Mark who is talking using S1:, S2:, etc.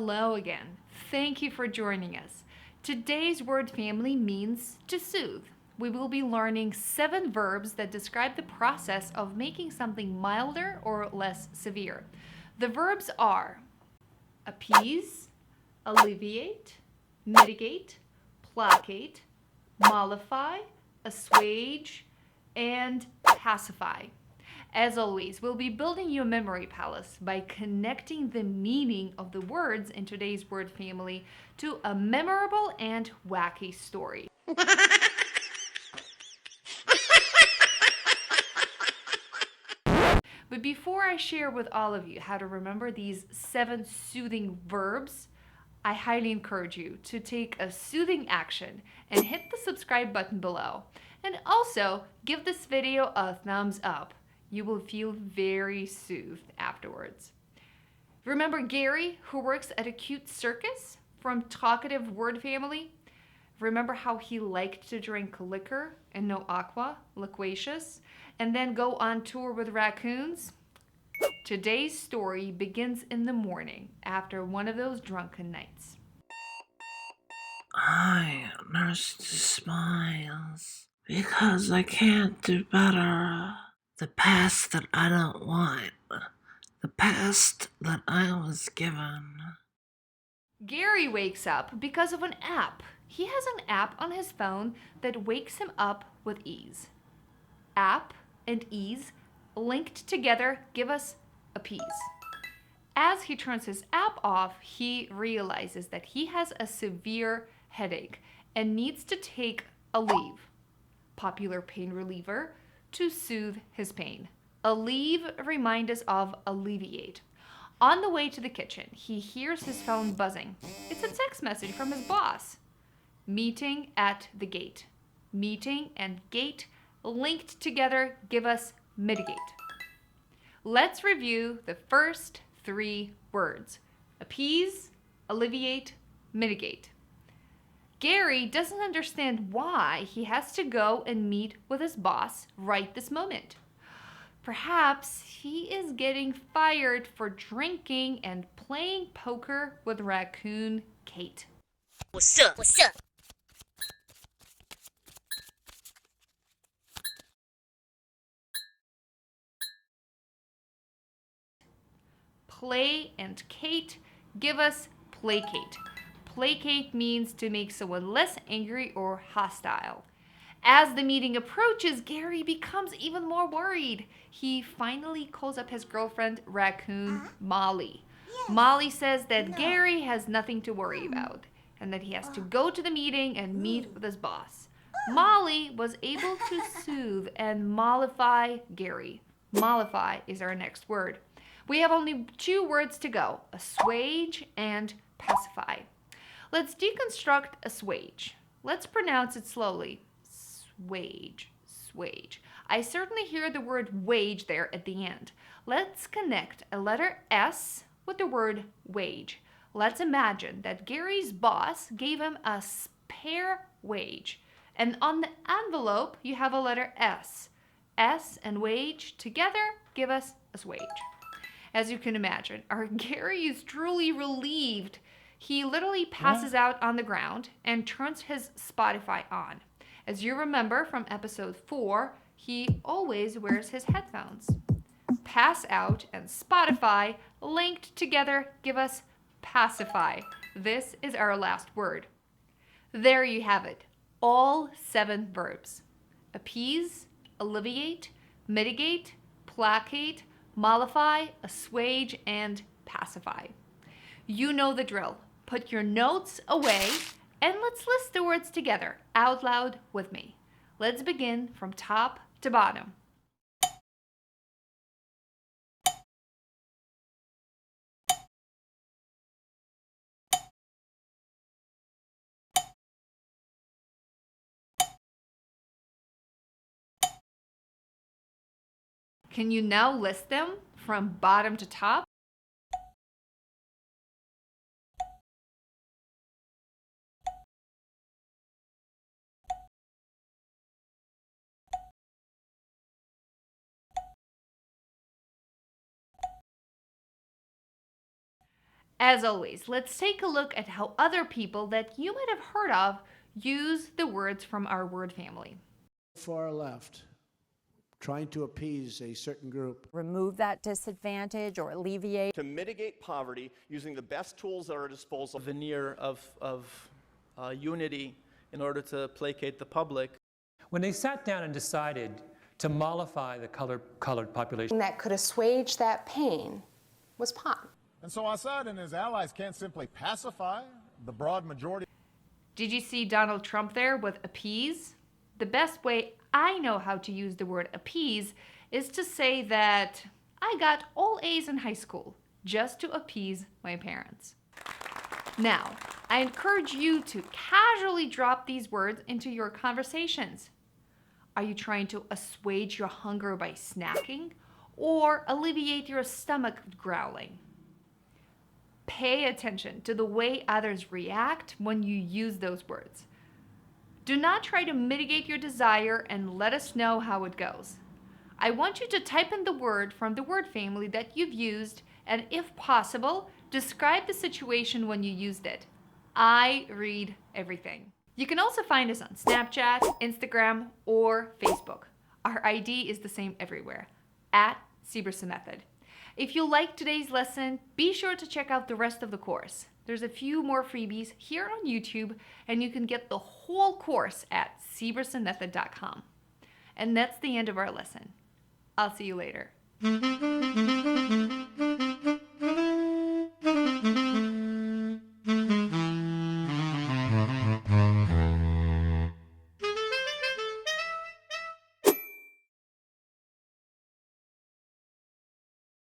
S1: Hello again. Thank you for joining us. Today's word family means to soothe. We will be learning 7 verbs that describe the process of making something milder or less severe. The verbs are appease, alleviate, mitigate, placate, mollify, assuage, and pacify. As always, we'll be building your memory palace by connecting the meaning of the words in today's word family to a memorable and wacky story. But before I share with all of you how to remember these 7 soothing verbs, I highly encourage you to take a soothing action and hit the subscribe button below. And also, give this video a thumbs up. You will feel very soothed afterwards. Remember Gary, who works at a cute circus from Talkative Word Family? Remember how he liked to drink liquor and no aqua, loquacious, and then go on tour with raccoons? Today's story begins in the morning after one of those drunken nights.
S2: I nurse the smiles because I can't do better. The past that I don't want, the past that I was given.
S1: Gary wakes up because of an app. He has an app on his phone that wakes him up with ease. App and ease linked together give us appease. As he turns his app off, he realizes that he has a severe headache and needs to take a leave, popular pain reliever, to soothe his pain. Alleviate reminds us of alleviate. On the way to the kitchen, he hears his phone buzzing. It's a text message from his boss. Meeting at the gate. Meeting and gate linked together give us mitigate. Let's review the first 3 words: appease, alleviate, mitigate. Gary doesn't understand why he has to go and meet with his boss right this moment. Perhaps he is getting fired for drinking and playing poker with raccoon Kate.
S3: What's up? What's up?
S1: Play and Kate give us placate. Placate means to make someone less angry or hostile. As the meeting approaches, Gary becomes even more worried. He finally calls up his girlfriend, raccoon Molly. Molly says that Gary has nothing to worry about and that he has to go to the meeting and meet with his boss. Molly was able to soothe and mollify Gary. Mollify is our next word. We have only 2 words to go: assuage and pacify. Let's deconstruct assuage. Let's pronounce it slowly. Swage, swage. I certainly hear the word wage there at the end. Let's connect a letter S with the word wage. Let's imagine that Gary's boss gave him a spare wage. And on the envelope, you have a letter S. S and wage together give us assuage. As you can imagine, our Gary is truly relieved. He literally passes out on the ground and turns his Spotify on. As you remember from episode 4, he always wears his headphones. Pass out and Spotify linked together give us pacify. This is our last word. There you have it, all 7 verbs: appease, alleviate, mitigate, placate, mollify, assuage, and pacify. You know the drill. Put your notes away and let's list the words together out loud with me. Let's begin from top to bottom. Can you now list them from bottom to top? As always, let's take a look at how other people that you might have heard of use the words from our word family.
S4: Far left, trying to appease a certain group.
S5: Remove that disadvantage or alleviate.
S6: To mitigate poverty using the best tools at our disposal.
S7: Veneer of unity in order to placate the public.
S8: When they sat down and decided to mollify the colored population
S9: that could assuage that pain was pot.
S10: And so Assad and his allies can't simply pacify the broad majority.
S1: Did you see Donald Trump there with appease? The best way I know how to use the word appease is to say that I got all A's in high school just to appease my parents. Now, I encourage you to casually drop these words into your conversations. Are you trying to assuage your hunger by snacking or alleviate your stomach growling? Pay attention to the way others react when you use those words. Do not try to mitigate your desire and let us know how it goes. I want you to type in the word from the word family that you've used and, if possible, describe the situation when you used it. I read everything. You can also find us on Snapchat, Instagram, or Facebook. Our ID is the same everywhere, at Seberson Method. If you liked today's lesson, be sure to check out the rest of the course. There's a few more freebies here on YouTube, and you can get the whole course at sebersonmethod.com. And that's the end of our lesson. I'll see you later.